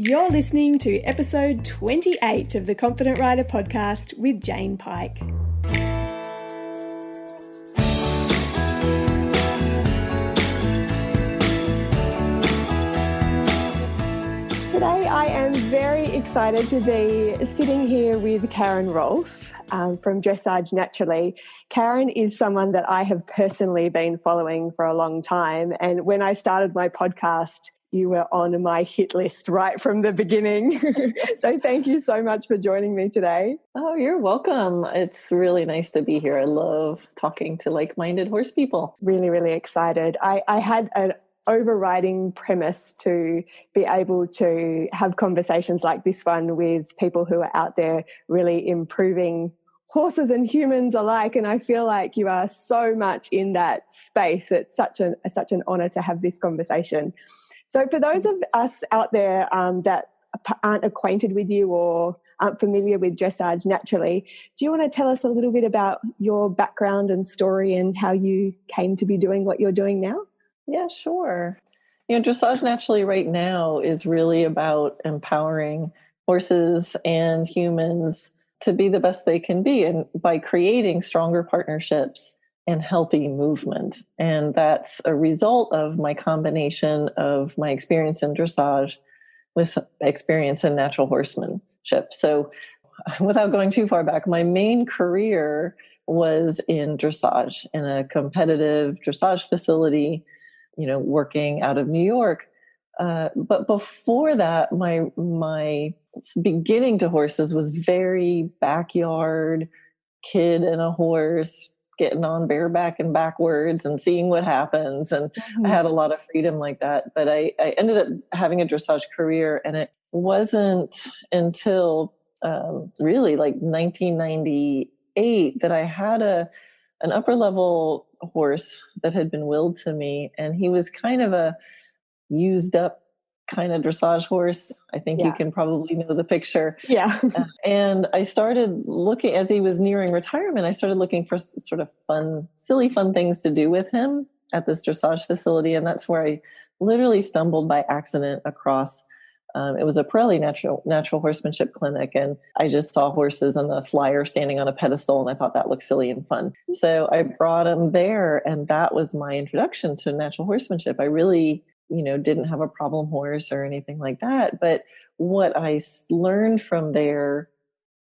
You're listening to episode 28 of the Confident Rider podcast with Jane Pike. Today I am very excited to be sitting here with Karen Rohlf from Dressage Naturally. Karen is someone that I have personally been following for a long time, and when I started my podcast, you were on my hit list right from the beginning. So thank you so much for joining me today. Oh, you're welcome. It's really nice to be here. I love talking to like-minded horse people. Really, really excited. I had an overriding premise to be able to have conversations like this one with people who are out there really improving horses and humans alike. And I feel like you are so much in that space. It's such an honor to have this conversation. So for those of us out there that aren't acquainted with you or aren't familiar with Dressage Naturally, do you want to tell us a little bit about your background and story and how you came to be doing what you're doing now? Yeah, sure. Dressage Naturally right now is really about empowering horses and humans to be the best they can be, and by creating stronger partnerships and healthy movement. And that's a result of my combination of my experience in dressage with experience in natural horsemanship. So without going too far back, my main career was in dressage in a competitive dressage facility, working out of New York. But before that, my beginning to horses was very backyard, kid and a horse, getting on bareback and backwards and seeing what happens. And I had a lot of freedom like that. But I ended up having a dressage career, and it wasn't until really like 1998 that I had an upper level horse that had been willed to me. And he was kind of a used up kind of dressage horse. I think you can probably know the picture. Yeah. And I started looking, as he was nearing retirement, I started looking for sort of silly fun things to do with him at this dressage facility. And that's where I literally stumbled by accident across, it was a Pirelli natural horsemanship clinic. And I just saw horses on the flyer standing on a pedestal, and I thought that looked silly and fun. So I brought him there, and that was my introduction to natural horsemanship. I really didn't have a problem horse or anything like that. But what I learned from there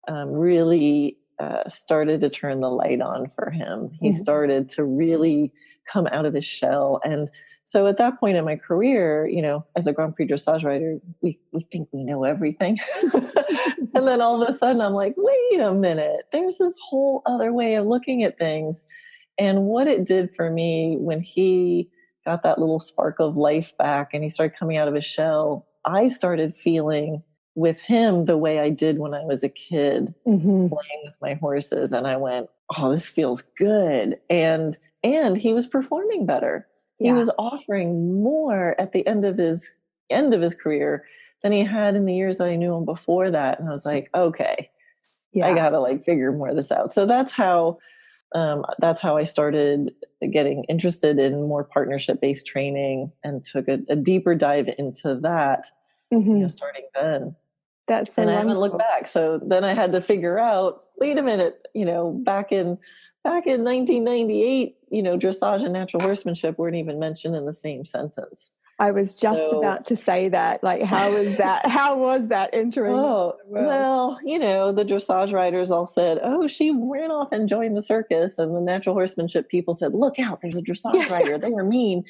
really started to turn the light on for him. He started to really come out of his shell. And so at that point in my career, as a Grand Prix dressage rider, we think we know everything. And then all of a sudden I'm like, wait a minute, there's this whole other way of looking at things. And what it did for me when he got that little spark of life back and he started coming out of his shell, I started feeling with him the way I did when I was a kid playing with my horses. And I went, oh, this feels good. And he was performing better. He was offering more at the end of his career than he had in the years I knew him before that. And I was like, okay, I got to figure more of this out. So that's how I started getting interested in more partnership-based training and took a deeper dive into that, starting then. That's so and wonderful. I haven't looked back. So then I had to figure out, wait a minute, back in 1998, dressage and natural horsemanship weren't even mentioned in the same sentence. I was just about to say that. How was that? How was that entering? Oh, well, the dressage riders all said, oh, she ran off and joined the circus. And the natural horsemanship people said, look out, there's a dressage rider. They were mean.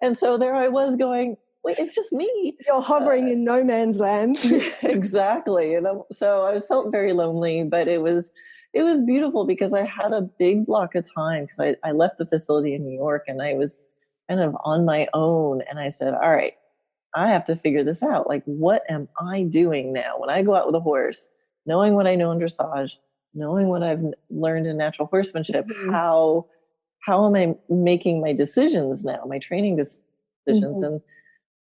And so there I was going, wait, it's just me. You're hovering in no man's land. Exactly. And so I felt very lonely, but it was beautiful because I had a big block of time because I left the facility in New York and I was kind of on my own. And I said, all right, I have to figure this out. What am I doing now when I go out with a horse, knowing what I know in dressage, knowing what I've learned in natural horsemanship? How am I making my decisions now, my training decisions? And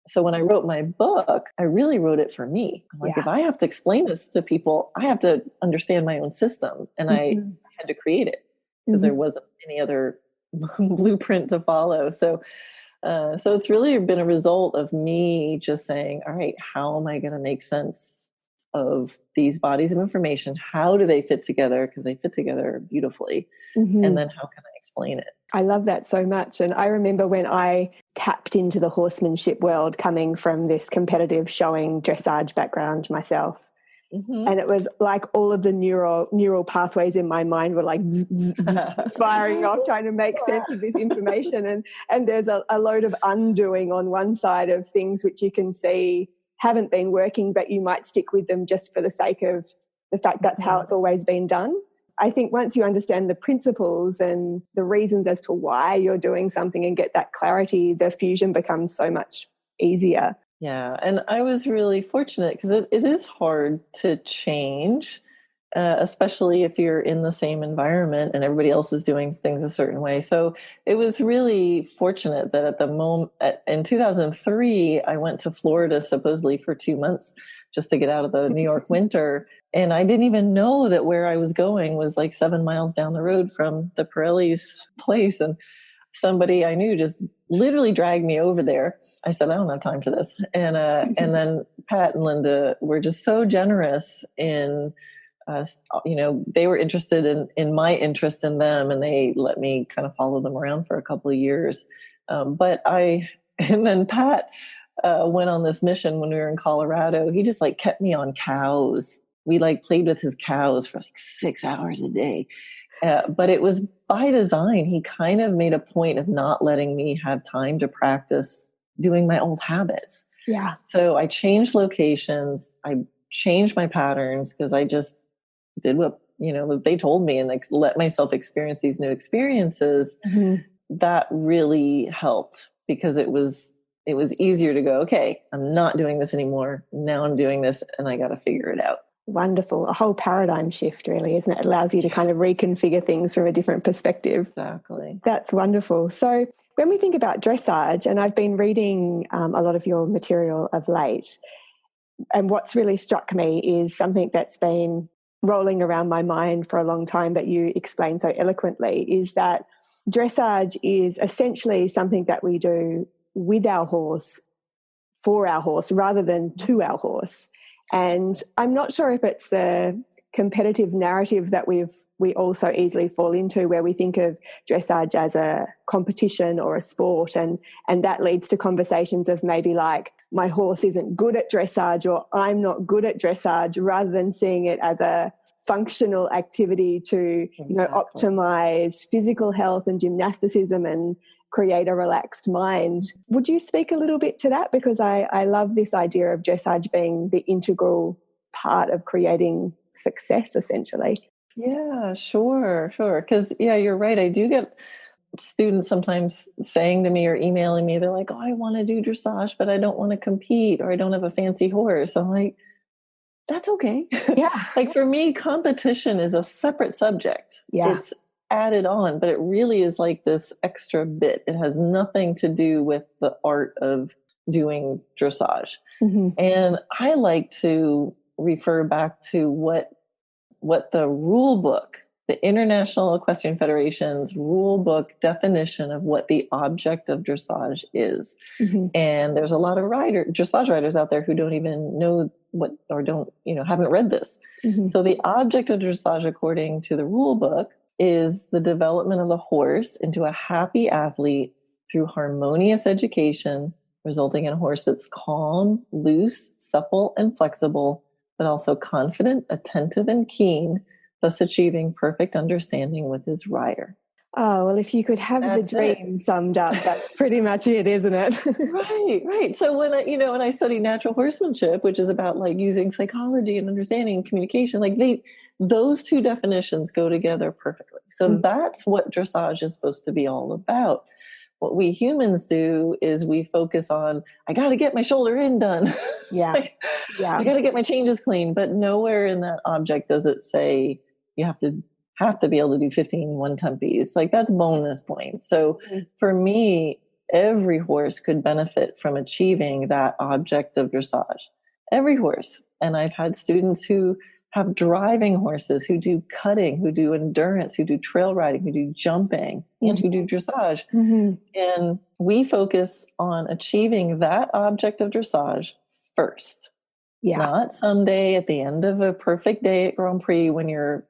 so when I wrote my book, I really wrote it for me. I'm like, if I have to explain this to people, I have to understand my own system. And I had to create it because there wasn't any other blueprint to follow. So So it's really been a result of me just saying, all right, how am I going to make sense of these bodies of information? How do they fit together? Because they fit together beautifully. Mm-hmm. And then how can I explain it? I love that so much. And I remember when I tapped into the horsemanship world coming from this competitive showing dressage background myself. Mm-hmm. And it was like all of the neural pathways in my mind were like firing off, trying to make sense of this information. And there's a load of undoing on one side of things which you can see haven't been working, but you might stick with them just for the sake of the fact that's how it's always been done. I think once you understand the principles and the reasons as to why you're doing something and get that clarity, the fusion becomes so much easier. Yeah. And I was really fortunate because it is hard to change, especially if you're in the same environment and everybody else is doing things a certain way. So it was really fortunate that at the moment, in 2003, I went to Florida supposedly for 2 months just to get out of the New York winter. And I didn't even know that where I was going was like 7 miles down the road from the Pirelli's place. And somebody I knew just literally dragged me over there. I said, I don't have time for this. And then Pat and Linda were just so generous in, they were interested in my interest in them, and they let me kind of follow them around for a couple of years. And then Pat went on this mission when we were in Colorado. He just like kept me on cows. We like played with his cows for like 6 hours a day. But it was by design. He kind of made a point of not letting me have time to practice doing my old habits. Yeah. So I changed locations. I changed my patterns because I just did what, they told me, and like let myself experience these new experiences. Mm-hmm. That really helped because it was easier to go, okay, I'm not doing this anymore. Now I'm doing this and I got to figure it out. Wonderful. A whole paradigm shift, really, isn't it? It allows you to kind of reconfigure things from a different perspective. Exactly. That's wonderful. So when we think about dressage, and I've been reading a lot of your material of late, and what's really struck me is something that's been rolling around my mind for a long time, but you explain so eloquently, is that dressage is essentially something that we do with our horse, for our horse, rather than to our horse. And I'm not sure if it's the competitive narrative that we all so easily fall into, where we think of dressage as a competition or a sport, and that leads to conversations of maybe like, my horse isn't good at dressage or I'm not good at dressage, rather than seeing it as a functional activity to optimize physical health and gymnasticism and create a relaxed mind. Would you speak a little bit to that? Because I love this idea of dressage being the integral part of creating success, essentially. Yeah, sure. Because, you're right. I do get students sometimes saying to me or emailing me, they're like, oh, I want to do dressage, but I don't want to compete, or I don't have a fancy horse. I'm like, that's okay. Yeah. Like for me, competition is a separate subject. Yeah. It's added on, but it really is like this extra bit. It has nothing to do with the art of doing dressage. Mm-hmm. And I like to refer back to what the rule book, the International Equestrian Federation's rule book definition of what the object of dressage is. Mm-hmm. And there's a lot of dressage riders out there who don't even know what, or don't, haven't read this. Mm-hmm. So the object of dressage, according to the rule book, is the development of the horse into a happy athlete through harmonious education, resulting in a horse that's calm, loose, supple, and flexible, but also confident, attentive, and keen, thus achieving perfect understanding with his rider. Oh, well, if you could have the dream summed up, that's pretty much it, isn't it? Right. So when I studied natural horsemanship, which is about like using psychology and understanding and communication, like those two definitions go together perfectly. So that's what dressage is supposed to be all about. What we humans do is we focus on, I got to get my shoulder in done. Yeah. I got to get my changes clean. But nowhere in that object does it say you have to be able to do 15 one-tempies. Like that's bonus points. So for me, every horse could benefit from achieving that object of dressage. Every horse. And I've had students who have driving horses who do cutting, who do endurance, who do trail riding, who do jumping, and who do dressage. And we focus on achieving that object of dressage first. Not someday at the end of a perfect day at Grand Prix when your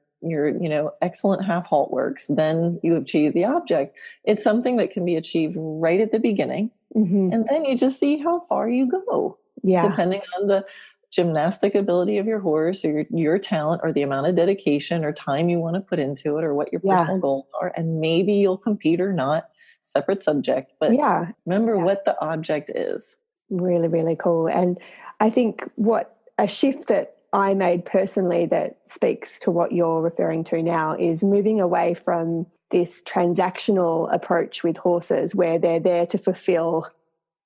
excellent half halt works, then you achieve the object. It's something that can be achieved right at the beginning. And then you just see how far you go. Depending on the gymnastic ability of your horse or your talent or the amount of dedication or time you want to put into it or what your personal goals are. And maybe you'll compete or not, separate subject. But remember what the object is. Really, really cool. And I think what a shift that I made personally that speaks to what you're referring to now is moving away from this transactional approach with horses where they're there to fulfill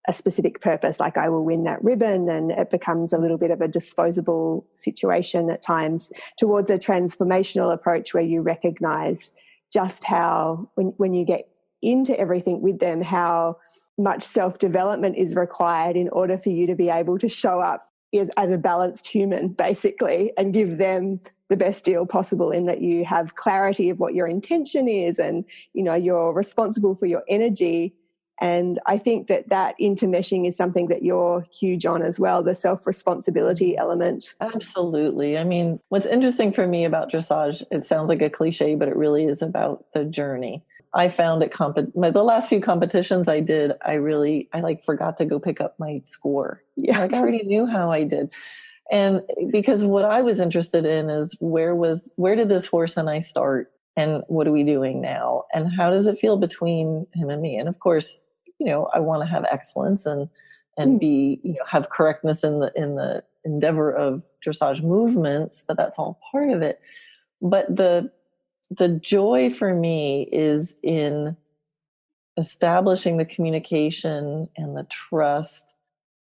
a specific purpose, like I will win that ribbon, and it becomes a little bit of a disposable situation at times, towards a transformational approach where you recognize just how, when you get into everything with them, how much self-development is required in order for you to be able to show up as a balanced human, basically, and give them the best deal possible, in that you have clarity of what your intention is and, you're responsible for your energy. And I think that intermeshing is something that you're huge on as well, the self-responsibility element. Absolutely. I mean, what's interesting for me about dressage, it sounds like a cliche, but it really is about the journey. I found the last few competitions I did, I forgot to go pick up my score. I already knew how I did. And because what I was interested in is where did this horse and I start? And what are we doing now? And how does it feel between him and me? And of course, I want to have excellence and be, have correctness in the endeavor of dressage movements, but that's all part of it. But the joy for me is in establishing the communication and the trust.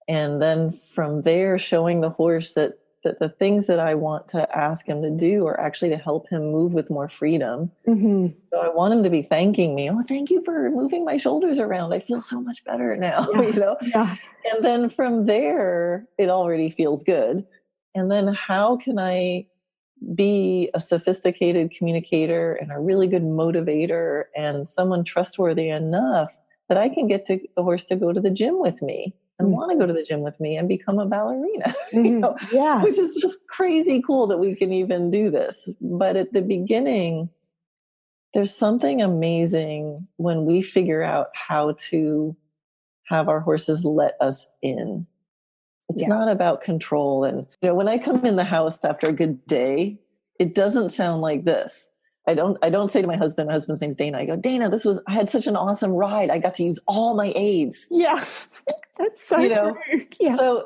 And then from there, showing the horse that the things that I want to ask him to do are actually to help him move with more freedom. So I want him to be thanking me. Oh, thank you for moving my shoulders around. I feel so much better now, And then from there, it already feels good. And then how can I be a sophisticated communicator and a really good motivator and someone trustworthy enough that I can get the horse to go to the gym with me and want to go to the gym with me and become a ballerina, which is just crazy cool that we can even do this. But at the beginning, there's something amazing when we figure out how to have our horses let us in. It's not about control. And, when I come in the house after a good day, it doesn't sound like this. I don't say to my husband's name's Dana. I go, Dana, I had such an awesome ride. I got to use all my aids. Yeah. That's so true. Yeah. So,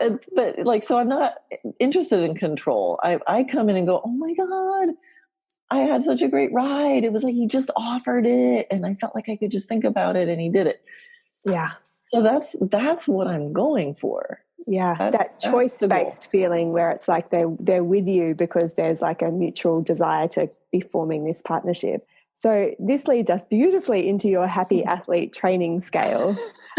so I'm not interested in control. I come in and go, oh my God, I had such a great ride. It was like, he just offered it. And I felt like I could just think about it and he did it. Yeah. So that's what I'm going for. Yeah, that choice-based feeling where it's like they're with you because there's like a mutual desire to be forming this partnership. So this leads us beautifully into your happy athlete training scale.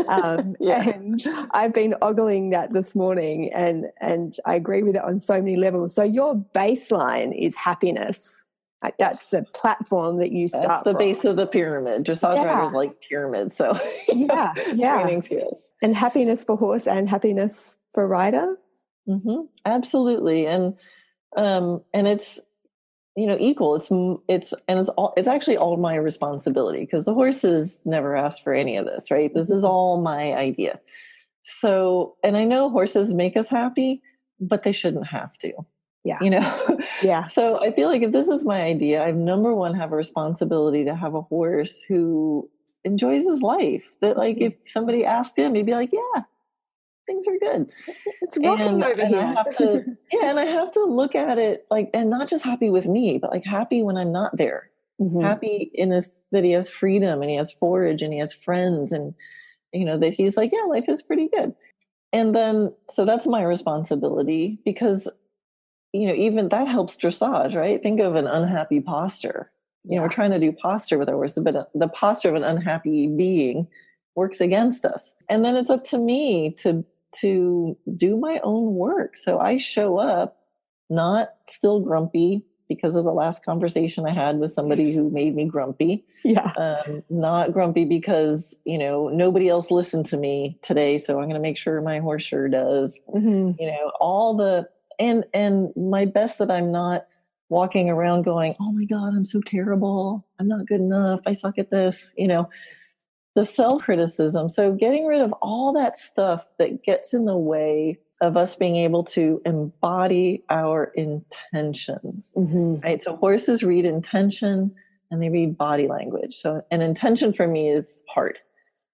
And I've been ogling that this morning and I agree with it on so many levels. So your baseline is happiness. Like that's the platform that you start That's the from. base of the pyramid. Dressage riders like pyramids. So training skills. And happiness for horse and happiness for rider. Absolutely. And it's, equal. It's actually all my responsibility because the horses never asked for any of this, right? This is all my idea. So, and I know horses make us happy, but they shouldn't have to. Yeah. So I feel like if this is my idea, I number one have a responsibility to have a horse who enjoys his life. That if somebody asked him, he'd be like, yeah, things are good. It's rocking over here. And I have to look at it and not just happy with me, but happy when I'm not there. Happy that he has freedom and he has forage and he has friends and, that he's like, yeah, life is pretty good. And then, so that's my responsibility because even that helps dressage, right? Think of an unhappy posture. We're trying to do posture with our horse, but the posture of an unhappy being works against us. And then it's up to me to do my own work. So I show up not still grumpy because of the last conversation I had with somebody who made me grumpy. Yeah. Not grumpy because, nobody else listened to me today, so I'm going to make sure my horse sure does. All the, and my best that I'm not walking around going, oh my God, I'm so terrible. I'm not good enough. I suck at this, the self-criticism. So getting rid of all that stuff that gets in the way of us being able to embody our intentions, right? So horses read intention and they read body language. So an intention for me is heart.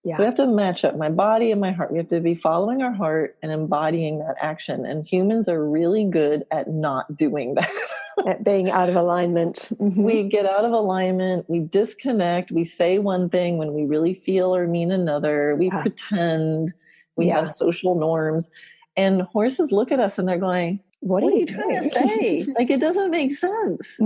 Yeah. So we have to match up my body and my heart. We have to be following our heart and embodying that action. And humans are really good at not doing that. At being out of alignment. We get out of alignment. We disconnect. We say one thing when we really feel or mean another. We pretend. We have social norms. And horses look at us and they're going, what are you trying to say? Like, it doesn't make sense.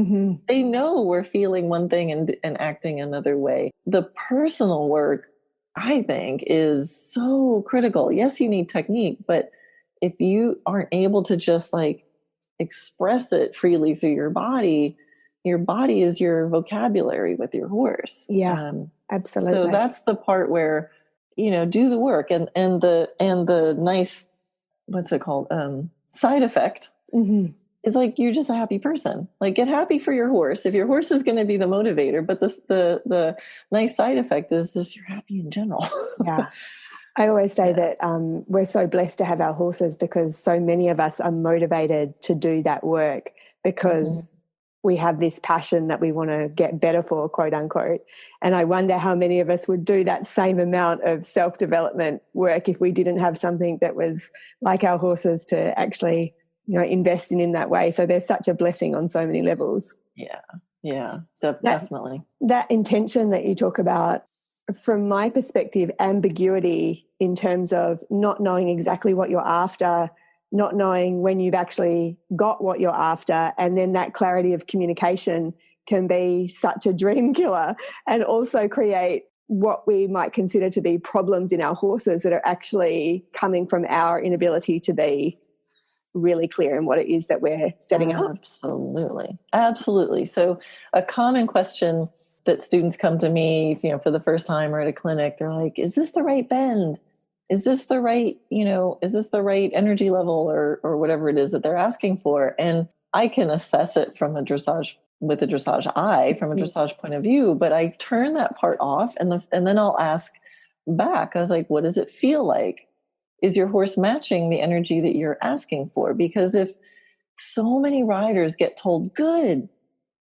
They know we're feeling one thing and acting another way. The personal work, I think, is so critical. Yes, you need technique, but if you aren't able to just express it freely through your body is your vocabulary with your horse. Yeah, absolutely. So that's the part where, do the work and the nice, what's it called? Side effect is you're just a happy person. Get happy for your horse. If your horse is going to be the motivator, but the nice side effect is just you're happy in general. Yeah. I always say that we're so blessed to have our horses because so many of us are motivated to do that work because we have this passion that we want to get better for, quote unquote. And I wonder how many of us would do that same amount of self-development work if we didn't have something that was like our horses to actually, invest in that way. So there's such a blessing on so many levels. Yeah, definitely. That intention that you talk about, from my perspective, ambiguity in terms of not knowing exactly what you're after, not knowing when you've actually got what you're after, and then that clarity of communication can be such a dream killer and also create what we might consider to be problems in our horses that are actually coming from our inability to be really clear in what it is that we're setting up. Absolutely. So a common question that students come to me, for the first time or at a clinic, they're like, is this the right bend? Is this the right, is this the right energy level or whatever it is that they're asking for? And I can assess it from a dressage eye, from a dressage point of view, but I turn that part off and then I'll ask back. I was like, what does it feel like? Is your horse matching the energy that you're asking for? Because if so many riders get told good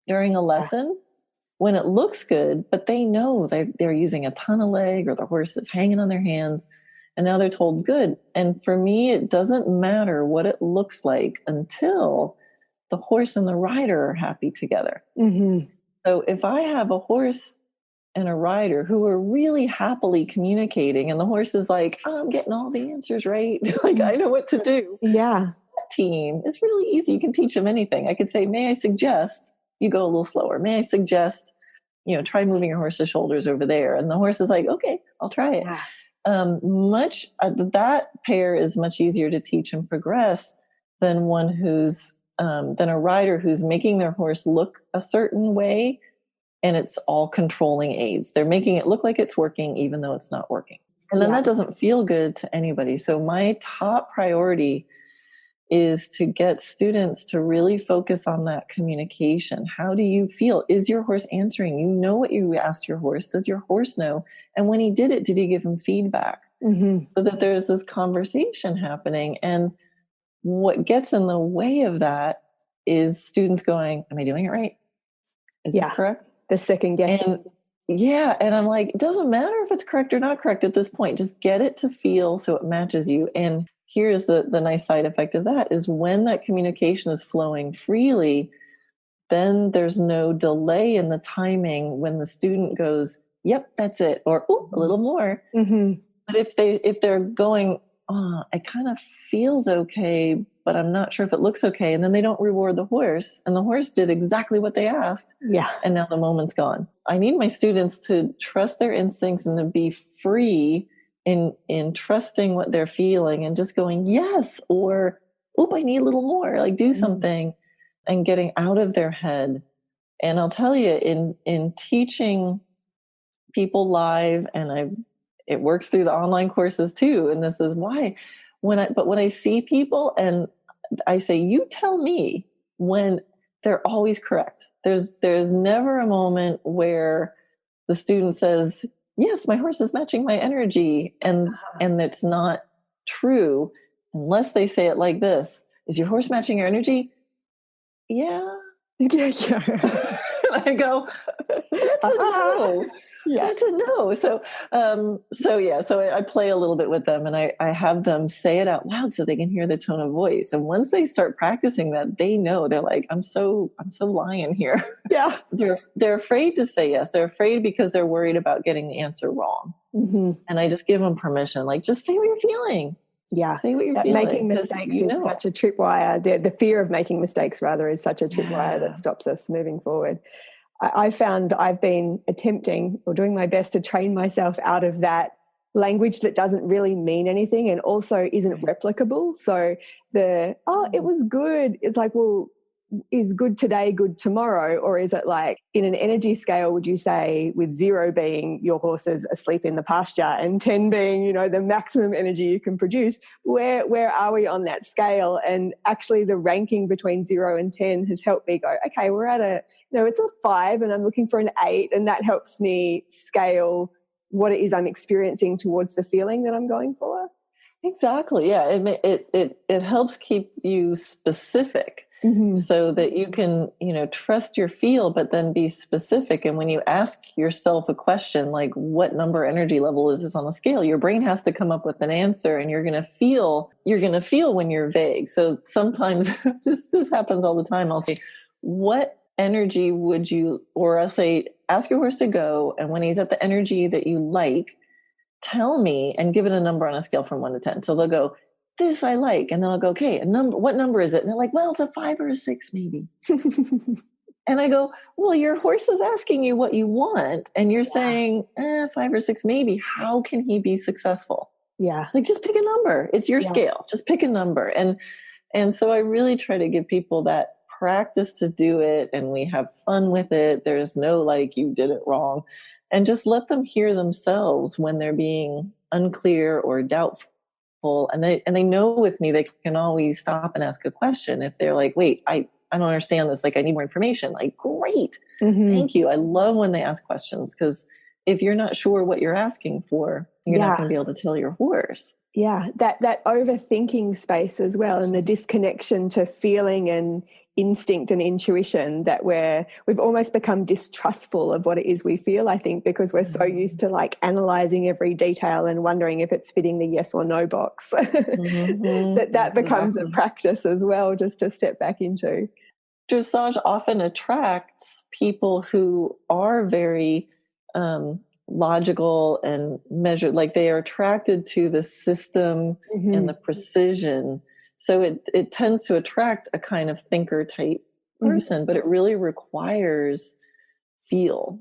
during a lesson, when it looks good, but they know they're using a ton of leg or the horse is hanging on their hands, and now they're told good. And for me, it doesn't matter what it looks like until the horse and the rider are happy together. So if I have a horse and a rider who are really happily communicating and the horse is like, oh, I'm getting all the answers right. I know what to do. Yeah. That team, it's really easy. You can teach them anything. I could say, may I suggest you go a little slower? May I suggest, try moving your horse's shoulders over there? And the horse is like, okay, I'll try it. That pair is much easier to teach and progress than one than a rider who's making their horse look a certain way. And it's all controlling aids. They're making it look like it's working, even though it's not working. And then that doesn't feel good to anybody. So my top priority is to get students to really focus on that communication. How do you feel? Is your horse answering? You know what you asked your horse. Does your horse know? And when he did it, did he give him feedback? So that there's this conversation happening. And what gets in the way of that is students going, am I doing it right? Is this correct? The second guessing. And I'm like, it doesn't matter if it's correct or not correct at this point. Just get it to feel so it matches you. And here's the nice side effect of that is when that communication is flowing freely, then there's no delay in the timing when the student goes, yep, that's it. Or, oh, a little more. But if they're going, oh, it kind of feels okay, but I'm not sure if it looks okay. And then they don't reward the horse. And the horse did exactly what they asked. And now the moment's gone. I need my students to trust their instincts and to be free in trusting what they're feeling and just going, yes, or, I need a little more, like do something, and getting out of their head. And I'll tell you, in teaching people live, and it works through the online courses too. And this is why when I see people and I say, you tell me when they're always correct. There's never a moment where the student says, yes, my horse is matching my energy. And it's not true unless they say it like this. Is your horse matching your energy? Yeah. Yeah. And I go, that's a no. Yeah. That's a no. So I play a little bit with them, and I have them say it out loud so they can hear the tone of voice. And once they start practicing that, they know, they're like, I'm so lying here. Yeah. They're afraid to say yes. They're afraid because they're worried about getting the answer wrong. Mm-hmm. And I just give them permission, like, just say what you're feeling. Yeah. Say what you're feeling. Making mistakes is such a tripwire. The fear of making mistakes, rather, is such a tripwire that stops us moving forward. I found I've been attempting or doing my best to train myself out of that language that doesn't really mean anything and also isn't replicable. So it was good. It's like, well, is good today good tomorrow? Or is it like in an energy scale, would you say, with 0 being your horse is asleep in the pasture and 10 being, the maximum energy you can produce, where are we on that scale? And actually the ranking between 0 and 10 has helped me go, okay, we're at it's a 5 and I'm looking for an 8, and that helps me scale what it is I'm experiencing towards the feeling that I'm going for. Exactly. Yeah. It helps keep you specific, so that you can, trust your feel, but then be specific. And when you ask yourself a question, like, what number energy level is this on the scale? Your brain has to come up with an answer, and you're going to feel when you're vague. So sometimes this happens all the time. I'll say, what energy would you, or I'll say, ask your horse to go. And when he's at the energy that you like, tell me, and give it a number on a scale from 1 to 10. So they'll go, this I like. And then I'll go, okay, what number is it? And they're like, well, it's a 5 or a 6 maybe. And I go, well, your horse is asking you what you want, and you're saying 5 or 6 maybe. How can he be successful? Yeah. It's like, just pick a number. It's your scale. Just pick a number. And so I really try to give people that practice to do it, and we have fun with it. There's no like, you did it wrong, and just let them hear themselves when they're being unclear or doubtful. And they know with me, they can always stop and ask a question. If they're like, wait, I don't understand this. Like, I need more information. Like, great. Thank you. I love when they ask questions, because if you're not sure what you're asking for, you're not going to be able to tell your horse. Yeah. That overthinking space as well, and the disconnection to feeling and instinct and intuition, that we've almost become distrustful of what it is we feel, I think, because we're so used to like analyzing every detail and wondering if it's fitting the yes or no box. that becomes a practice as well, just to step back into. Dressage often attracts people who are very logical and measured, like they are attracted to the system and the precision. So it tends to attract a kind of thinker type person, but it really requires feel.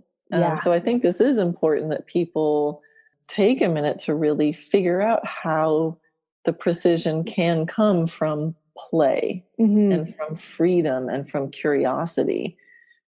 So I think this is important, that people take a minute to really figure out how the precision can come from play and from freedom and from curiosity,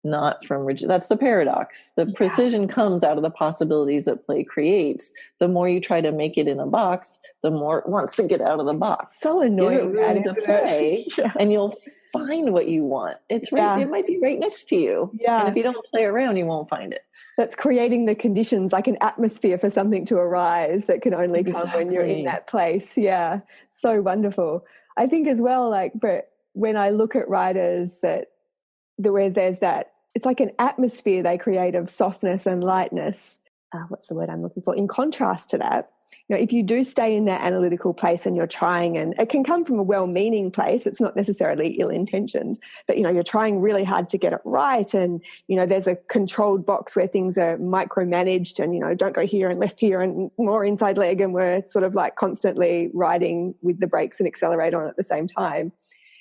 not from rigid. That's the paradox. The precision comes out of the possibilities that play creates. The more you try to make it in a box, the more it wants to get out of the box. So annoying. To play, and you'll find what you want. It's right. It might be right next to you. Yeah. And if you don't play around, you won't find it. That's creating the conditions, like an atmosphere for something to arise that can only come when you're in that place. Yeah. So wonderful. I think as well, like, but when I look at riders where there's that, it's like an atmosphere they create of softness and lightness. What's the word I'm looking for? In contrast to that, if you do stay in that analytical place and you're trying, and it can come from a well-meaning place, it's not necessarily ill-intentioned, but, you're trying really hard to get it right. And, there's a controlled box where things are micromanaged and, don't go here and left here and more inside leg. And we're sort of like constantly riding with the brakes and accelerator on at the same time.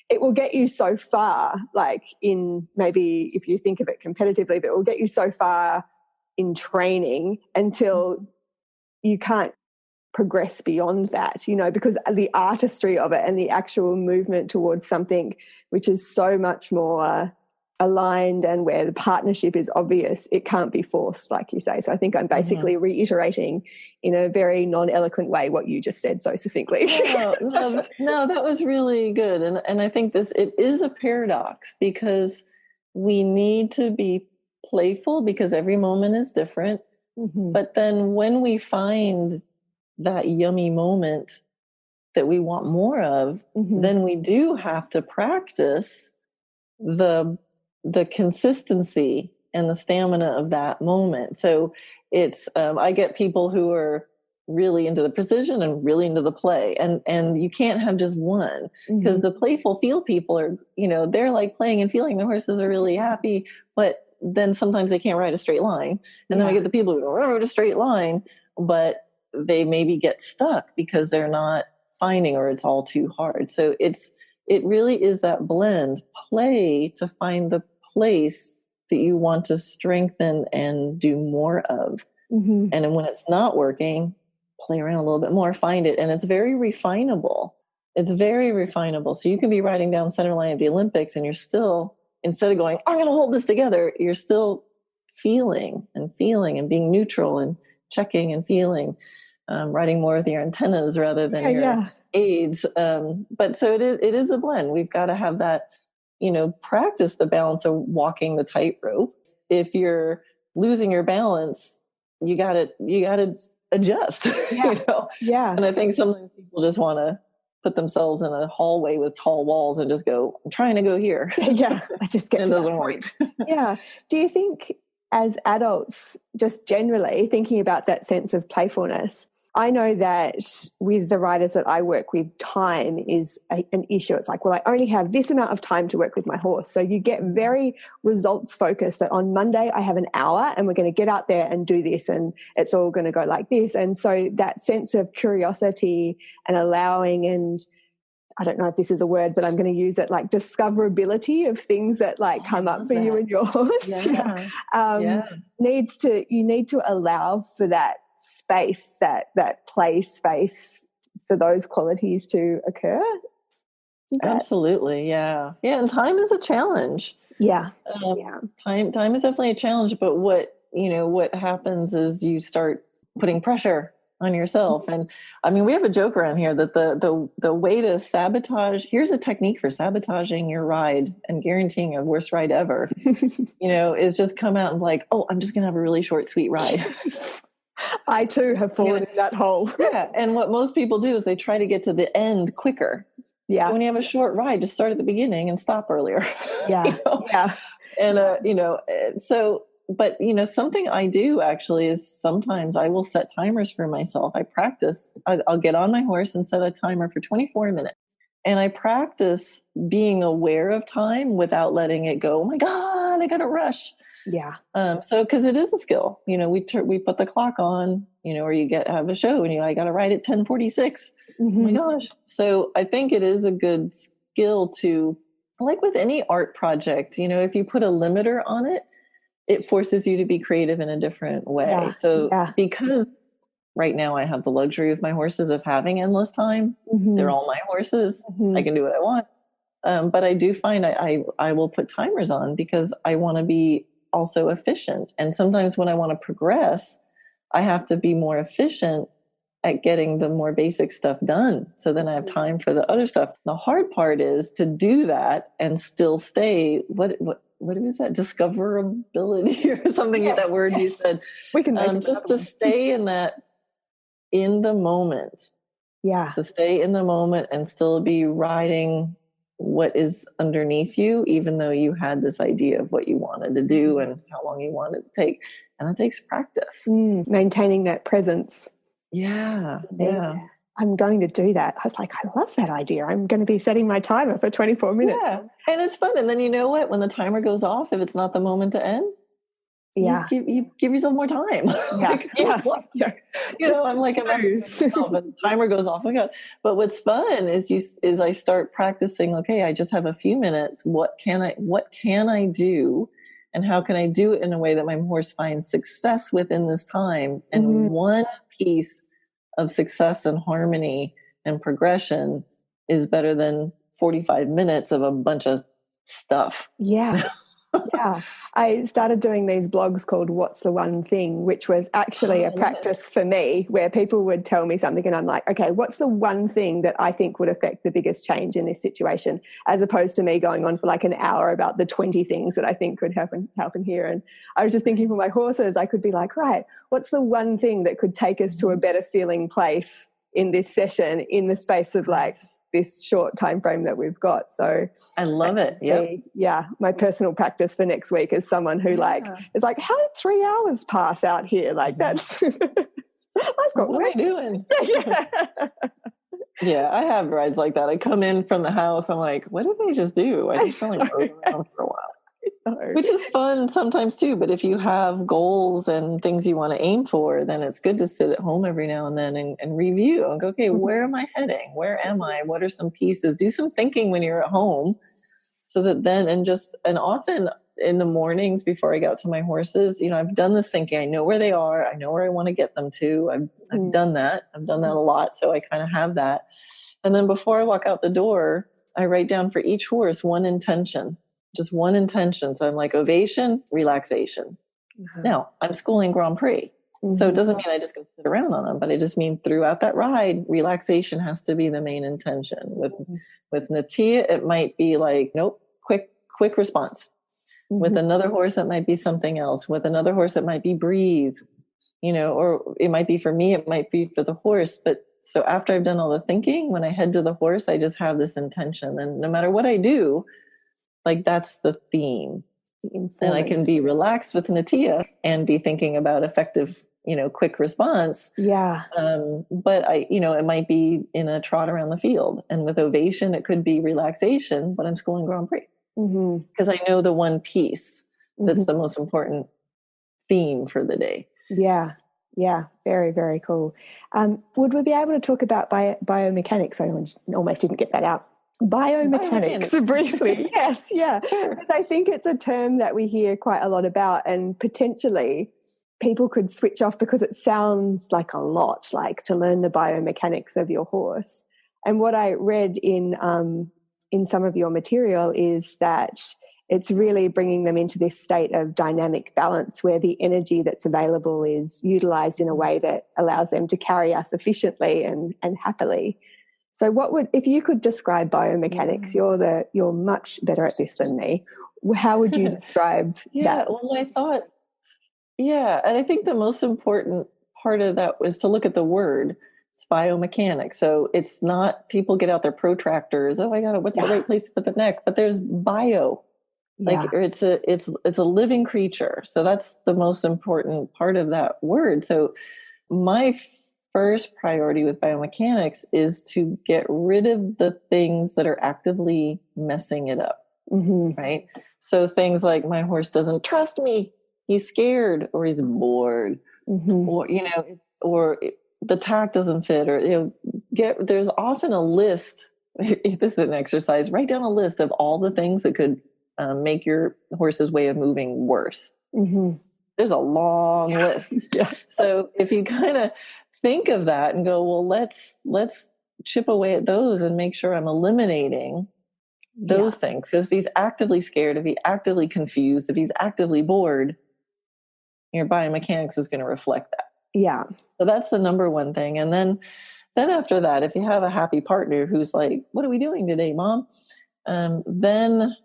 It will get you so far, like in maybe if you think of it competitively, but it will get you so far in training until you can't progress beyond that, because the artistry of it and the actual movement towards something which is so much more aligned and where the partnership is obvious, it can't be forced, like you say. So I think I'm basically reiterating in a very non-eloquent way what you just said so succinctly. No, that was really good. And I think it is a paradox, because we need to be playful because every moment is different. But then when we find that yummy moment that we want more of, then we do have to practice the consistency and the stamina of that moment. So it's I get people who are really into the precision and really into the play, and you can't have just one, because the playful feel people are, they're like playing and feeling, the horses are really happy, but then sometimes they can't ride a straight line. And then we get the people who ride a straight line, but they maybe get stuck because they're not finding, or it's all too hard. So it really is that blend, play to find the place that you want to strengthen and do more of. And then when it's not working, play around a little bit more, find it. And it's very refinable. It's very refinable. So you can be riding down center line at the Olympics and you're still, instead of going, I'm going to hold this together, you're still feeling and being neutral and checking and feeling, riding more with your antennas rather than your aids. But so it is a blend. We've got to have that, practice the balance of walking the tightrope. If you're losing your balance, you got to adjust. And I think sometimes people just want to put themselves in a hallway with tall walls and just go, I'm trying to go here. I just get and to it doesn't work. Do you think as adults, just generally thinking about that sense of playfulness, I know that with the riders that I work with, time is an issue. It's like, well, I only have this amount of time to work with my horse. So you get very results focused, that on Monday I have an hour and we're going to get out there and do this and it's all going to go like this. And so that sense of curiosity and allowing, and I don't know if this is a word, but I'm going to use it, like discoverability of things that like come up for you and your horse. You need to allow for that space, that play space for those qualities to occur. Absolutely. And time is a challenge. Time is definitely a challenge, but what happens is you start putting pressure on yourself. And I mean, we have a joke around here that the way to sabotage, here's a technique for sabotaging your ride and guaranteeing a worst ride ever, is just come out and like, oh, I'm just going to have a really short, sweet ride. I too have fallen in that hole. And what most people do is they try to get to the end quicker. So when you have a short ride, just start at the beginning and stop earlier. And but something I do actually is sometimes I will set timers for myself. I practice. I'll get on my horse and set a timer for 24 minutes. And I practice being aware of time without letting it go, oh my God, I got to rush. So, cause it is a skill, we put the clock on, or you have a show and I got to ride at 10:46. Oh my gosh. So I think it is a good skill to, like with any art project, if you put a limiter on it, it forces you to be creative in a different way. Because right now I have the luxury with my horses of having endless time. They're all my horses. I can do what I want. But I do find I will put timers on because I want to be also efficient. And sometimes when I want to progress, I have to be more efficient at getting the more basic stuff done. So then I have time for the other stuff. The hard part is to do that and still stay, what is that? Discoverability or something, that word you said. We can make just to stay in the moment. To stay in the moment and still be riding what is underneath you, even though you had this idea of what you wanted to do and how long you wanted to take. And that takes practice. Maintaining that presence. I'm going to do that. I was like, I love that idea. I'm going to be setting my timer for 24 minutes. And it's fun. And then you know what? When the timer goes off, if it's not the moment to end, you give yourself more time. I'm like, the timer goes off. Oh my God. But what's fun is I start practicing, okay, I just have a few minutes. What can I do? And how can I do it in a way that my horse finds success within this time? And one piece of success and harmony and progression is better than 45 minutes of a bunch of stuff. Yeah. Yeah. I started doing these blogs called What's the One Thing, which was actually a practice for me where people would tell me something and I'm like, okay, what's the one thing that I think would affect the biggest change in this situation, as opposed to me going on for like an hour about the 20 things that I think could happen here. And I was just thinking for my horses, I could be like, right, what's the one thing that could take us to a better feeling place in this session in the space of like this short time frame that we've got. So I love it. Yep. Yeah. My personal practice for next week is someone who like is like, how did 3 hours pass out here? Like that's I've got what work. am I doing? Yeah, I have rides like that. I come in from the house, I'm like, what did I just do? I just felt like rode around for a while. Which is fun sometimes too, but if you have goals and things you want to aim for, then it's good to sit at home every now and then and review and go, okay, where am I heading? Where am I? What are some pieces? Do some thinking when you're at home so that then, and often in the mornings before I go out to my horses, I've done this thinking. I know where they are. I know where I want to get them to. I've done that. I've done that a lot. So I kind of have that. And then before I walk out the door, I write down for each horse one intention. Just one intention. So I'm like, ovation, relaxation. Now, I'm schooling Grand Prix. So it doesn't mean I just go sit around on them, but it just means throughout that ride, relaxation has to be the main intention. With Natia, it might be like, nope, quick response. With another horse, it might be something else. With another horse, it might be breathe, or it might be for me, it might be for the horse. But so after I've done all the thinking, when I head to the horse, I just have this intention. And no matter what I do, like that's the theme. And I can be relaxed with Natia and be thinking about effective, quick response. Yeah. But it might be in a trot around the field. And with ovation, it could be relaxation, but I'm schooling Grand Prix. Because I know the one piece that's the most important theme for the day. Yeah. Yeah. Very, very cool. Would we be able to talk about biomechanics? I almost didn't get that out. Biomechanics briefly. Yes. Yeah. Sure. Because I think it's a term that we hear quite a lot about, and potentially people could switch off because it sounds like a lot, like to learn the biomechanics of your horse. And what I read in some of your material is that it's really bringing them into this state of dynamic balance where the energy that's available is utilized in a way that allows them to carry us efficiently and happily. So if you could describe biomechanics, you're much better at this than me. How would you describe that? Well, I thought, and I think the most important part of that was to look at the word. It's biomechanics. So it's not people get out their protractors. Oh, I got it. What's the right place to put the neck? But there's bio, or it's a living creature. So that's the most important part of that word. So my first priority with biomechanics is to get rid of the things that are actively messing it up. Right. So things like my horse doesn't trust me. He's scared or he's bored or the tack doesn't fit or, there's often a list. If this is an exercise, write down a list of all the things that could make your horse's way of moving worse. There's a long list. So if you kind of think of that and go, well, let's chip away at those and make sure I'm eliminating those things. Because if he's actively scared, if he's actively confused, if he's actively bored, your biomechanics is going to reflect that. Yeah. So that's the number one thing. And then after that, if you have a happy partner who's like, what are we doing today, Mom? Then